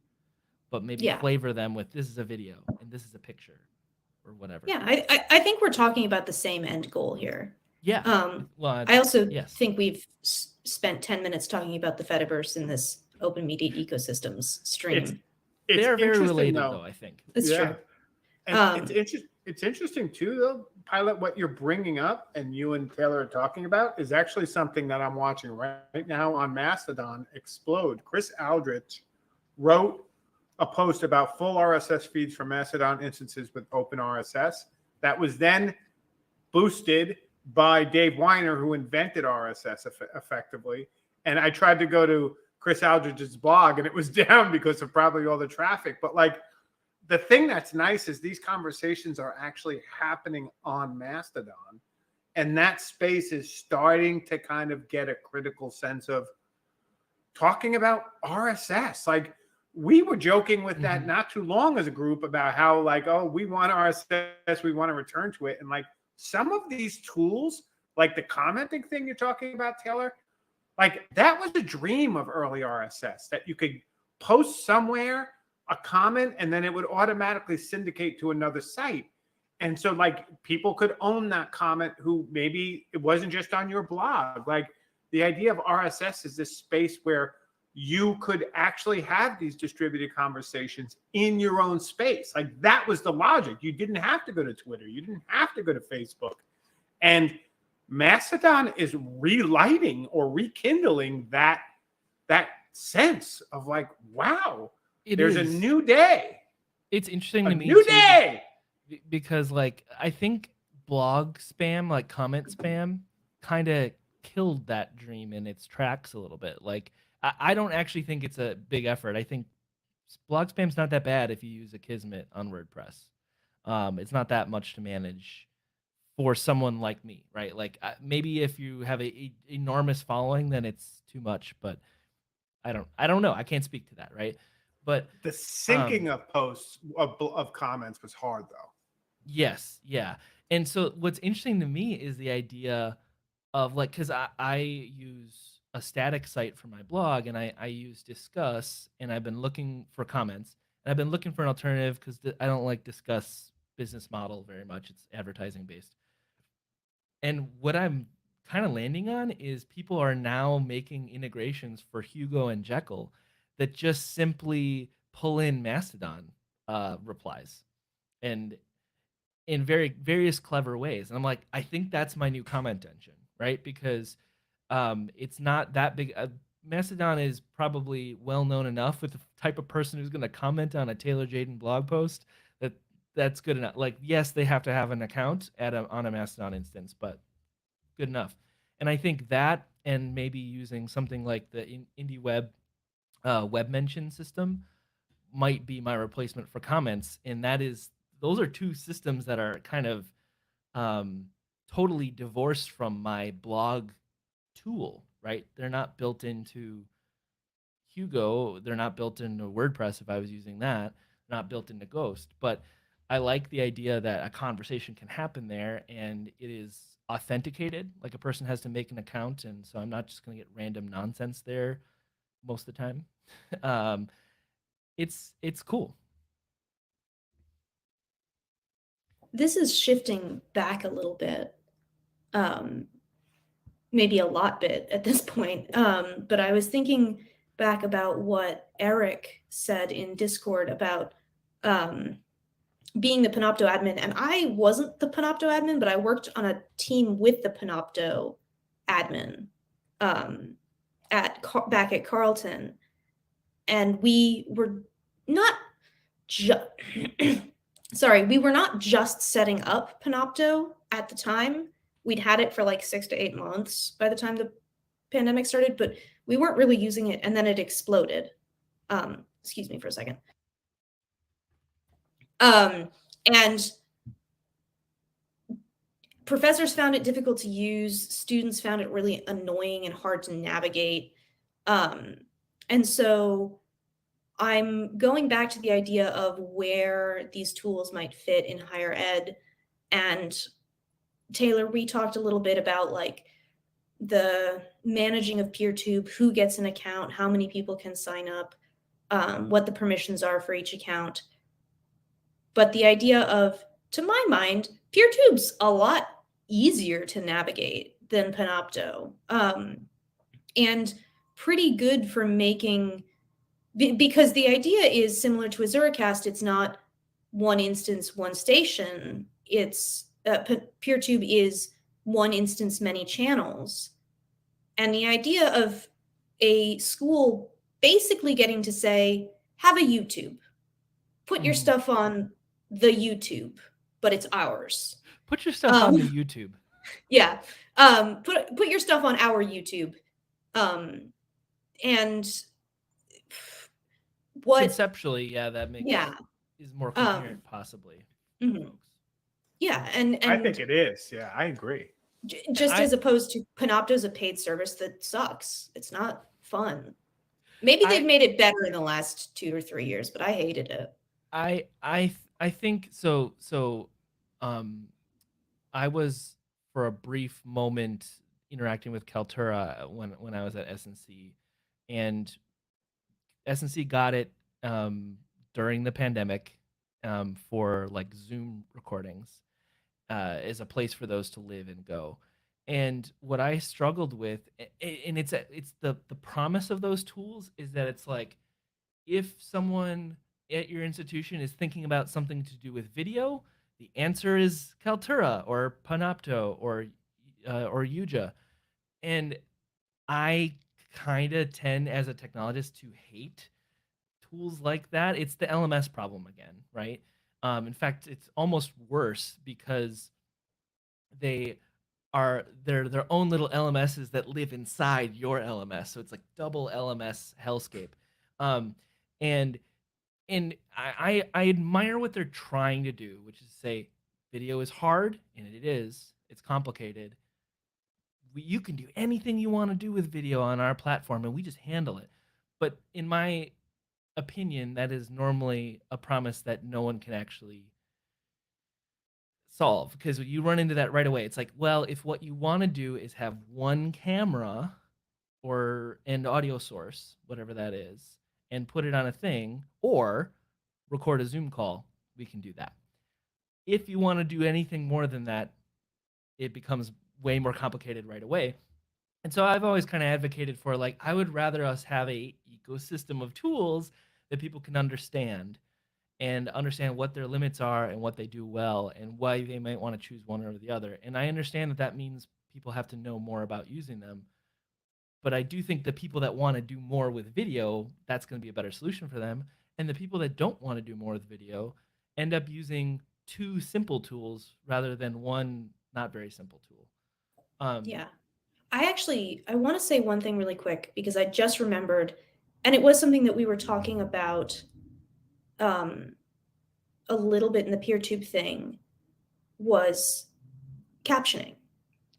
But maybe Yeah. flavor them with this is a video and this is a picture or whatever. Yeah, I think we're talking about the same end goal here. Yeah. Well, I also yes. think we've spent 10 minutes talking about the Fediverse in this open media ecosystems stream. It's They are very interesting, related, though. though, I think. It's Yeah. true. And it's interesting too, though, Pilot. What you're bringing up and you and Taylor are talking about is actually something that I'm watching right now on Mastodon explode. Chris Aldrich wrote a post about full RSS feeds for Mastodon instances with Open RSS that was then boosted by Dave Weiner, who invented RSS effectively. And I tried to go to Chris Aldrich's blog and it was down because of probably all the traffic. But like, the thing that's nice is these conversations are actually happening on Mastodon, and that space is starting to kind of get a critical sense of talking about RSS. Like, we were joking with that not too long as a group about how, like, oh, we want RSS, we want to return to it. And like, some of these tools, like the commenting thing you're talking about, Taylor, like that was a dream of early RSS, that you could post somewhere a comment and then it would automatically syndicate to another site. And so like people could own that comment who maybe it wasn't just on your blog. Like, the idea of RSS is this space where you could actually have these distributed conversations in your own space. Like, that was the logic. You didn't have to go to Twitter. You didn't have to go to Facebook. And Mastodon is relighting or rekindling that sense of like, wow, there's a new day. It's interesting to me. New day. Because like I think blog spam, like comment spam, kind of killed that dream in its tracks a little bit. Like I don't actually think it's a big effort. I think blog spam's not that bad if you use Akismet on WordPress. It's not that much to manage for someone like me, right? Like maybe if you have a enormous following, then it's too much. But I don't know. I can't speak to that, right? But the syncing of posts of comments was hard, though. Yes, yeah. And so what's interesting to me is the idea of like, because I use a static site for my blog and I use Discuss, and I've been looking for comments, and I've been looking for an alternative because I don't like Discuss business model very much. It's advertising based. And what I'm kind of landing on is people are now making integrations for Hugo and Jekyll that just simply pull in Mastodon replies and in various clever ways. And I'm like, I think that's my new comment engine, right? Because it's not that big. Mastodon is probably well known enough with the type of person who's going to comment on a Taylor Jaden blog post that's good enough. Like, yes, they have to have an account on a Mastodon instance, but good enough. And I think that, and maybe using something like the IndieWeb web mention system might be my replacement for comments. And those are two systems that are kind of totally divorced from my blog tool, right? They're not built into Hugo. They're not built into WordPress if I was using that. They're not built into Ghost. But I like the idea that a conversation can happen there and it is authenticated. Like a person has to make an account. And so I'm not just going to get random nonsense there most of the time. It's cool. This is shifting back a little bit, maybe a lot bit at this point. But I was thinking back about what Eric said in Discord about being the Panopto admin. And I wasn't the Panopto admin, but I worked on a team with the Panopto admin back at Carleton. And we were not we were not just setting up Panopto at the time. We'd had it for like 6 to 8 months by the time the pandemic started, but we weren't really using it, and then it exploded. Excuse me for a second. And professors found it difficult to use. Students found it really annoying and hard to navigate. And so I'm going back to the idea of where these tools might fit in higher ed. And Taylor, we talked a little bit about like the managing of PeerTube, who gets an account, how many people can sign up, what the permissions are for each account. But the idea of, to my mind, PeerTube's a lot easier to navigate than Panopto, and pretty good for making, because the idea is similar to Azuracast. It's not one instance, one station. It's PeerTube is one instance, many channels. And the idea of a school basically getting to say, have a YouTube, put your stuff on the YouTube, but it's ours. Put your stuff on the YouTube. Yeah. Put your stuff on our YouTube. And what Conceptually, yeah, that makes is more coherent, possibly. Mhm. Yeah, and I think it is. Yeah, I agree. Just as opposed to Panopto's a paid service that sucks. It's not fun. Maybe they've made it better in the last 2 or 3 years, but I hated it. I think so. I was for a brief moment interacting with Kaltura when I was at SNC, and SNC got it during the pandemic for like Zoom recordings as a place for those to live and go. And what I struggled with, and it's the promise of those tools is that it's like, if someone at your institution is thinking about something to do with video, the answer is Kaltura or Panopto or Yuja. And I kind of tend, as a technologist, to hate tools like that. It's the LMS problem again, right? In fact, it's almost worse because they're their own little LMSs that live inside your LMS. So it's like double LMS hellscape. And I admire what they're trying to do, which is say video is hard, and it is. It's complicated. You can do anything you want to do with video on our platform, and we just handle it. But in my opinion, that is normally a promise that no one can actually solve, because you run into that right away. It's like, well, if what you want to do is have one camera and audio source, whatever that is, and put it on a thing, or record a Zoom call, we can do that. If you want to do anything more than that, it becomes way more complicated right away. And so I've always kind of advocated for, like, I would rather us have a ecosystem of tools that people can understand what their limits are and what they do well and why they might want to choose one or the other. And I understand that means people have to know more about using them. But I do think the people that want to do more with video, that's going to be a better solution for them. And the people that don't want to do more with video end up using two simple tools rather than one not very simple tool. Yeah. I want to say one thing really quick, because I just remembered, and it was something that we were talking about a little bit in the PeerTube thing, was captioning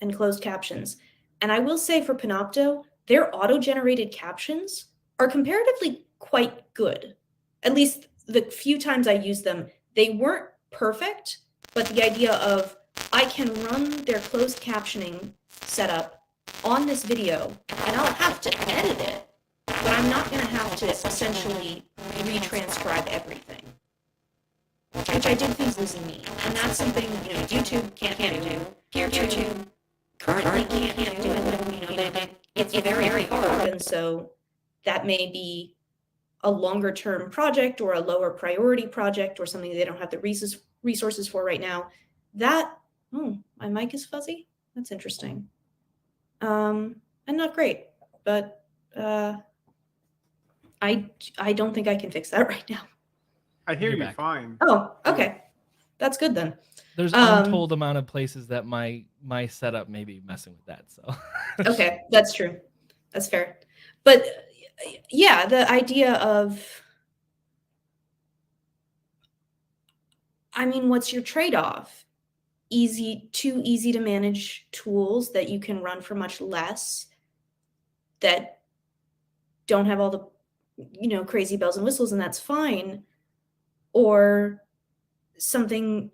and closed captions. And I will say for Panopto, their auto-generated captions are comparatively quite good. At least the few times I used them, they weren't perfect, but the idea of, I can run their closed captioning setup on this video, and I'll have to edit it, but I'm not going to have to essentially retranscribe everything, which I do think was neat. And that's something, YouTube can't do. PeerTube currently can't do it. It's very hard, and so that may be a longer term project or a lower priority project or something they don't have the resources for right now. My mic is fuzzy. That's interesting. And not great, but I don't think I can fix that right now. I hear You're you back. fine. Oh, okay. That's good then. There's untold amount of places that my setup may be messing with that. So Okay, that's true. That's fair. But yeah, the idea of, what's your trade-off? Too easy to manage tools that you can run for much less, that don't have all the crazy bells and whistles, and that's fine, or something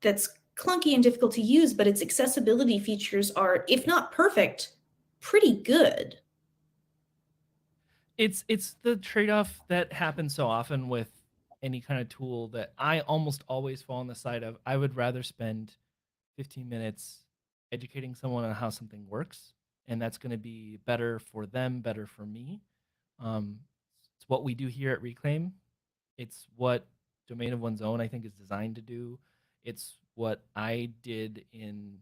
that's clunky and difficult to use, but its accessibility features are, if not perfect, pretty good. It's the trade-off that happens so often with any kind of tool that I almost always fall on the side of. I would rather spend 15 minutes educating someone on how something works, and that's going to be better for them, better for me. It's what we do here at Reclaim. It's what Domain of One's Own, I think, is designed to do. It's what I did in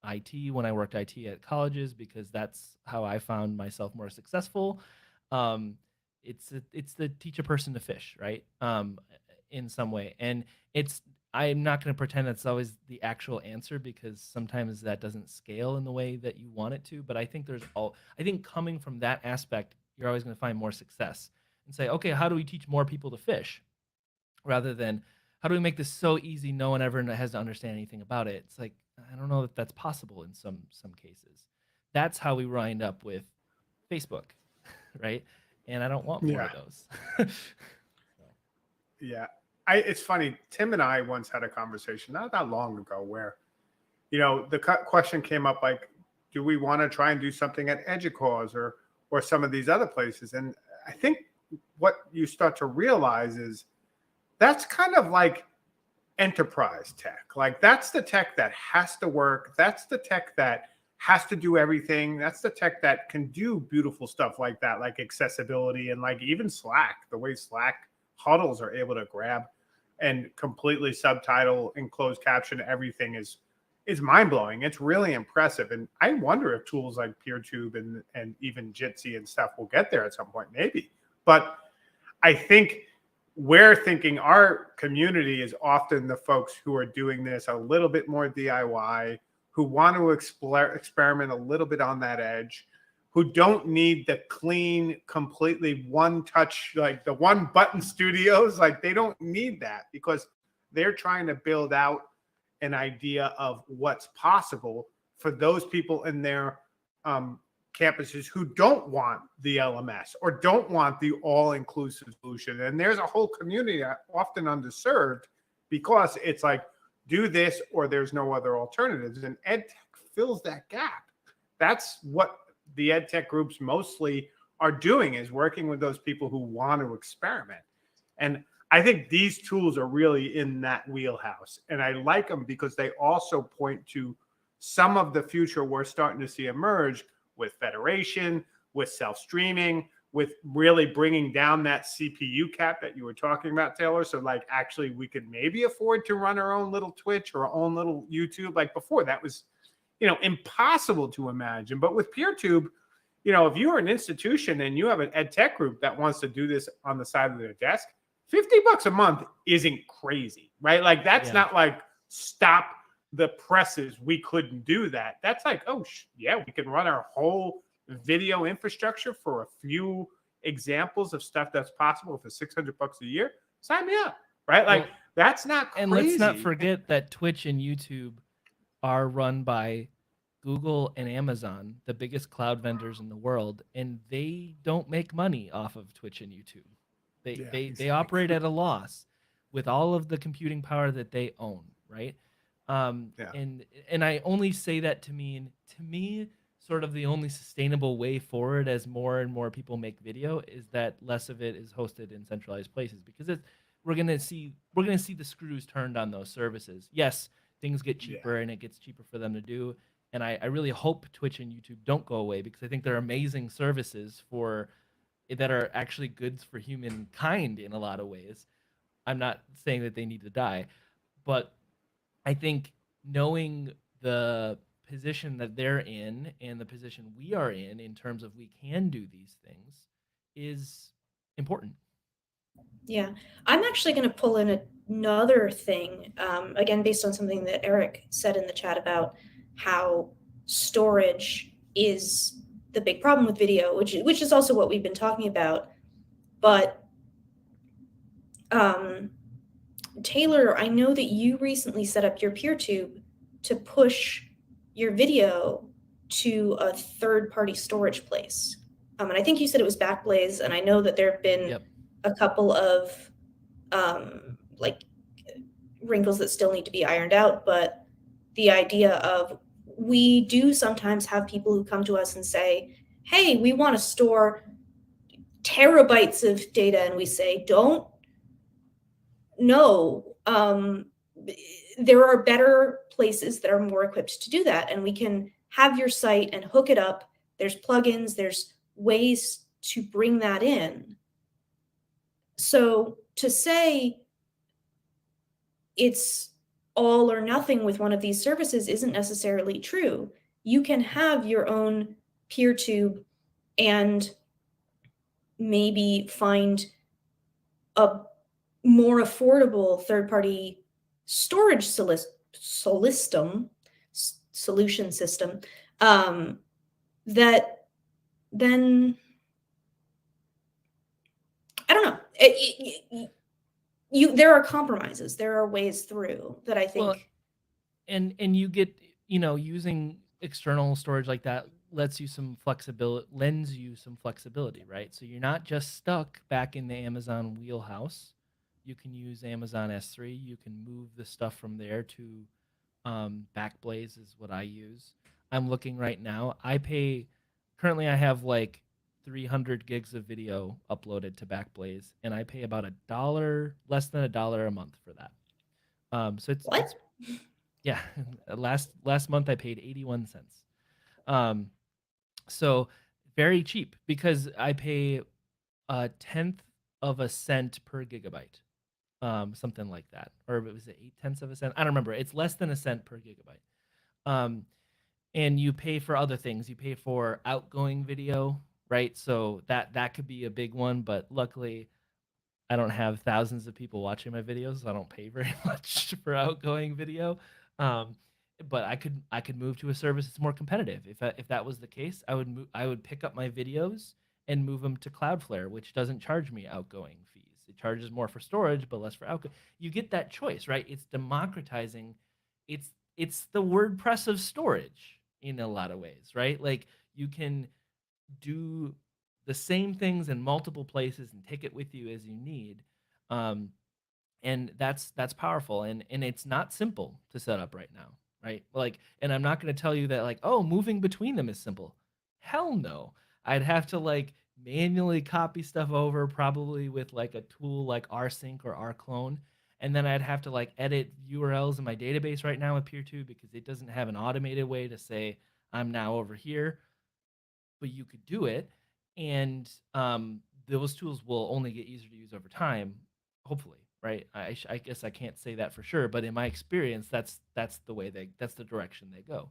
IT when I worked IT at colleges, because that's how I found myself more successful. It's the teach a person to fish, right? In some way, and I'm not going to pretend that's always the actual answer, because sometimes that doesn't scale in the way that you want it to. But I think I think coming from that aspect, you're always going to find more success and say, okay, how do we teach more people to fish, rather than how do we make this so easy no one ever has to understand anything about it. It's like, I don't know if that's possible in some cases. That's how we wind up with Facebook, right? And I don't want more of those. Yeah. It's funny. Tim and I once had a conversation not that long ago where, the question came up like, do we want to try and do something at EDUCAUSE or some of these other places? And I think what you start to realize is that's kind of like enterprise tech. Like, that's the tech that has to work. That's the tech that has to do everything. That's the tech that can do beautiful stuff like that, like accessibility, and like even Slack, the way Slack huddles are able to grab and completely subtitle and closed caption everything is mind-blowing. It's really impressive. And I wonder if tools like PeerTube and even Jitsi and stuff will get there at some point, maybe. But I think we're thinking our community is often the folks who are doing this a little bit more DIY, who want to experiment a little bit on that edge, who don't need the clean, completely one touch, like the one button studios. Like, they don't need that, because they're trying to build out an idea of what's possible for those people in their campuses who don't want the LMS or don't want the all-inclusive solution. And there's a whole community often underserved, because it's like, do this or there's no other alternatives. And EdTech fills that gap. That's what the EdTech groups mostly are doing, is working with those people who want to experiment. And I think these tools are really in that wheelhouse. And I like them because they also point to some of the future we're starting to see emerge with federation, with self-streaming, with really bringing down that CPU cap that you were talking about, Taylor. So like, actually we could maybe afford to run our own little Twitch or our own little YouTube. Like, before, that was, impossible to imagine. But with PeerTube, if you're an institution and you have an ed tech group that wants to do this on the side of their desk, $50 a month isn't crazy, right? Like, that's not like, stop the presses, we couldn't do that. That's like, oh yeah, we can run our whole video infrastructure for a few examples of stuff that's possible for $600 a year. Sign me up, right? Like, that's not crazy. And let's not forget that Twitch and YouTube are run by Google and Amazon, the biggest cloud vendors in the world, and they don't make money off of Twitch and YouTube. They operate at a loss with all of the computing power that they own, right? And I only say that to mean, to me, sort of the only sustainable way forward as more and more people make video is that less of it is hosted in centralized places, because we're gonna see the screws turned on those services. Yes, things get cheaper and it gets cheaper for them to do. And I really hope Twitch and YouTube don't go away, because I think they're amazing services that are actually goods for humankind in a lot of ways. I'm not saying that they need to die, but I think knowing the position that they're in and the position we are in terms of we can do these things, is important. Yeah, I'm actually going to pull in another thing, again, based on something that Eric said in the chat about how storage is the big problem with video, which is also what we've been talking about. But Taylor, I know that you recently set up your PeerTube to push your video to a third-party storage place. and I think you said it was Backblaze, and I know that there have been Yep. a couple of like wrinkles that still need to be ironed out, but the idea of we do sometimes have people who come to us and say, hey, we want to store terabytes of data, and we say, don't. No, there are better places that are more equipped to do that, and we can have your site and hook it up. There's plugins, there's ways to bring that in. So to say it's all or nothing with one of these services isn't necessarily true. You can have your own PeerTube and maybe find a more affordable third-party storage solution system that then I don't know. There are compromises. There are ways through that I think. Well, and you get, using external storage like that lends you some flexibility, right? So you're not just stuck back in the Amazon wheelhouse. You can use Amazon S3. You can move the stuff from there to Backblaze is what I use. I'm looking right now. Currently I have like 300 gigs of video uploaded to Backblaze, and I pay about less than $1 a month for that. So it's What? yeah. Last month I paid 81 cents. So very cheap because I pay a tenth of a cent per gigabyte. Something like that. Or was it 8/10 of a cent? I don't remember. It's less than a cent per gigabyte. And you pay for other things. You pay for outgoing video, right? So that could be a big one, but luckily I don't have thousands of people watching my videos, so I don't pay very much for outgoing video. But I could move to a service that's more competitive. If that was the case, I would pick up my videos and move them to Cloudflare, which doesn't charge me outgoing fees. It charges more for storage, but less for outgoing. You get that choice, right? It's democratizing. It's the WordPress of storage in a lot of ways, right? Like you can do the same things in multiple places and take it with you as you need. And that's powerful, and it's not simple to set up right now, right? Like, and I'm not going to tell you that like, oh, moving between them is simple. Hell no. I'd have to like manually copy stuff over, probably with like a tool like rsync or rclone, and then I'd have to like edit URLs in my database right now with PeerTube because it doesn't have an automated way to say I'm now over here, but you could do it, and those tools will only get easier to use over time, hopefully, right? I guess I can't say that for sure, but in my experience, that's the direction they go.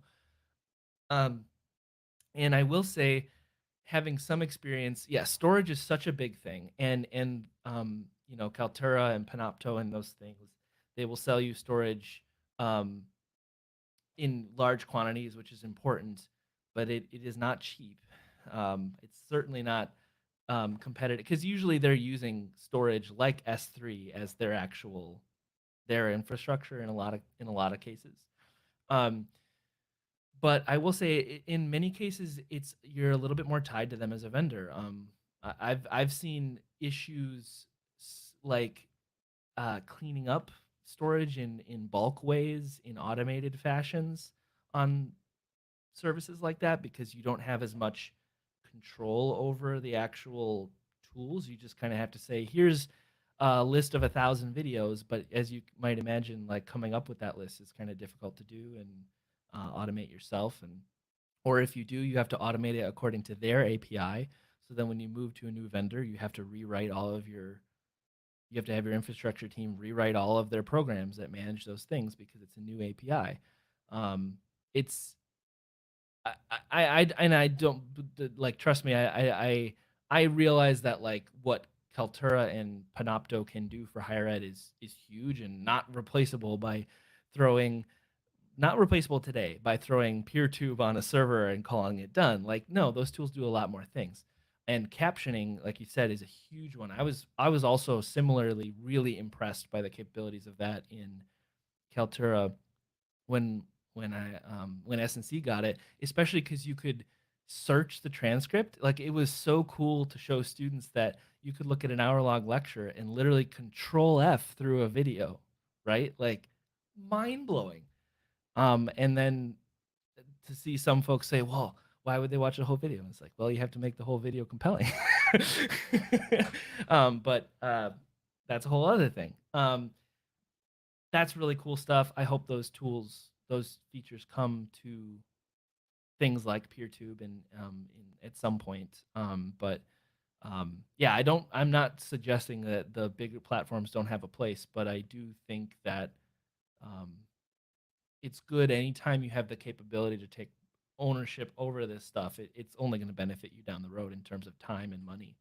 And I will say, having some experience, yeah, storage is such a big thing, and Kaltura and Panopto and those things, they will sell you storage in large quantities, which is important, but it is not cheap. It's certainly not competitive because usually they're using storage like S3 as their infrastructure in a lot of cases. But I will say in many cases you're a little bit more tied to them as a vendor. I've seen issues like cleaning up storage in bulk ways in automated fashions on services like that because you don't have as much control over the actual tools. You just kind of have to say, here's a list of 1,000 videos, but as you might imagine, like coming up with that list is kind of difficult to do and automate yourself. Or if you do, you have to automate it according to their API. So then when you move to a new vendor, you have to you have to have your infrastructure team rewrite all of their programs that manage those things because it's a new API. It's I don't like, trust me, I realize that like what Kaltura and Panopto can do for higher ed is huge and not replaceable today by throwing PeerTube on a server and calling it done. Like, no, those tools do a lot more things. And captioning, like you said, is a huge one. I was also similarly really impressed by the capabilities of that in Kaltura when when SNC got it, especially because you could search the transcript. Like, it was so cool to show students that you could look at an hour-long lecture and literally control F through a video, right? Like, mind-blowing. And then to see some folks say, well, why would they watch the whole video? And it's like, well, you have to make the whole video compelling. But that's a whole other thing. That's really cool stuff. I hope those features come to things like PeerTube and at some point. But yeah, I'm not suggesting that the bigger platforms don't have a place, but I do think that it's good anytime you have the capability to take ownership over this stuff. It's only going to benefit you down the road in terms of time and money.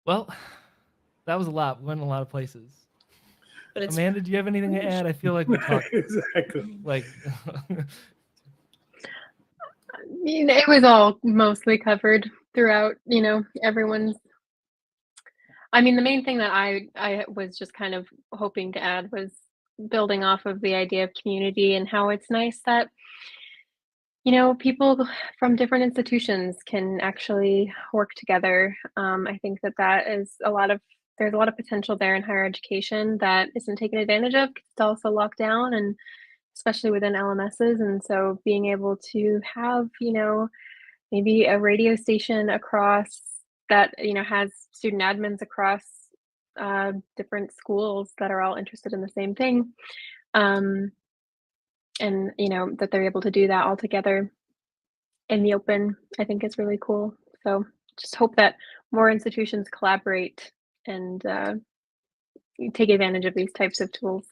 Well, that was a lot. We went in a lot of places. But it's Amanda, do you have anything to add? I feel like we talked Exactly. like It was all mostly covered throughout, everyone's. I mean, the main thing that I was just kind of hoping to add was building off of the idea of community and how it's nice that, people from different institutions can actually work together. I think that is there's a lot of potential there in higher education that isn't taken advantage of 'cause it's also locked down, and especially within LMSs. And so being able to have, maybe a radio station across that, has student admins across different schools that are all interested in the same thing. And, that they're able to do that all together in the open, I think is really cool. So just hope that more institutions collaborate and take advantage of these types of tools.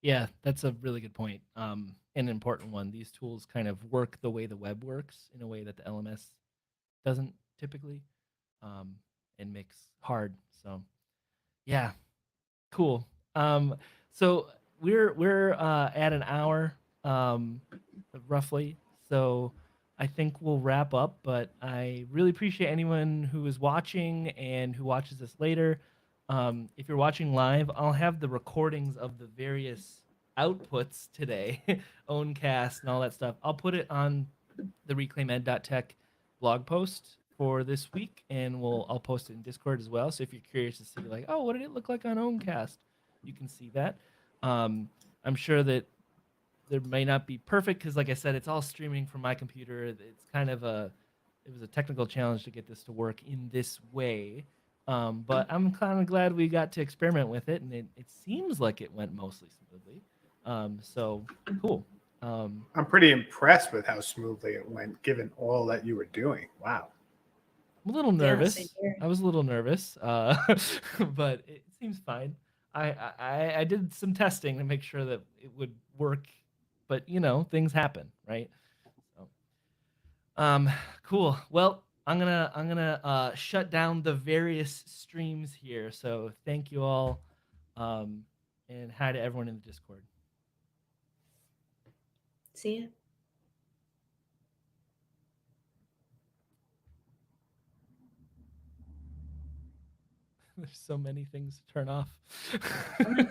yeah, that's a really good point. An important one. These tools kind of work the way the web works in a way that the LMS doesn't typically, and makes hard. So yeah, cool. So we're at an hour, roughly. So I think we'll wrap up. But I really appreciate anyone who is watching and who watches this later. If you're watching live, I'll have the recordings of the various outputs today, Owncast and all that stuff. I'll put it on the reclaimed.tech blog post for this week, and I'll post it in Discord as well. So if you're curious to see, like, oh, what did it look like on Owncast, you can see that. I'm sure that there may not be perfect because, like I said, it's all streaming from my computer. It's kind of it was a technical challenge to get this to work in this way. But I'm kind of glad we got to experiment with it, and it seems like it went mostly smoothly. So cool. I'm pretty impressed with how smoothly it went, given all that you were doing. Wow. I'm a little Yeah, nervous. same here. I was a little nervous, but it seems fine. I did some testing to make sure that it would work, but things happen, right? So, cool. Well, I'm gonna shut down the various streams here. So thank you all, and hi to everyone in the Discord. See ya. There's so many things to turn off. I'm gonna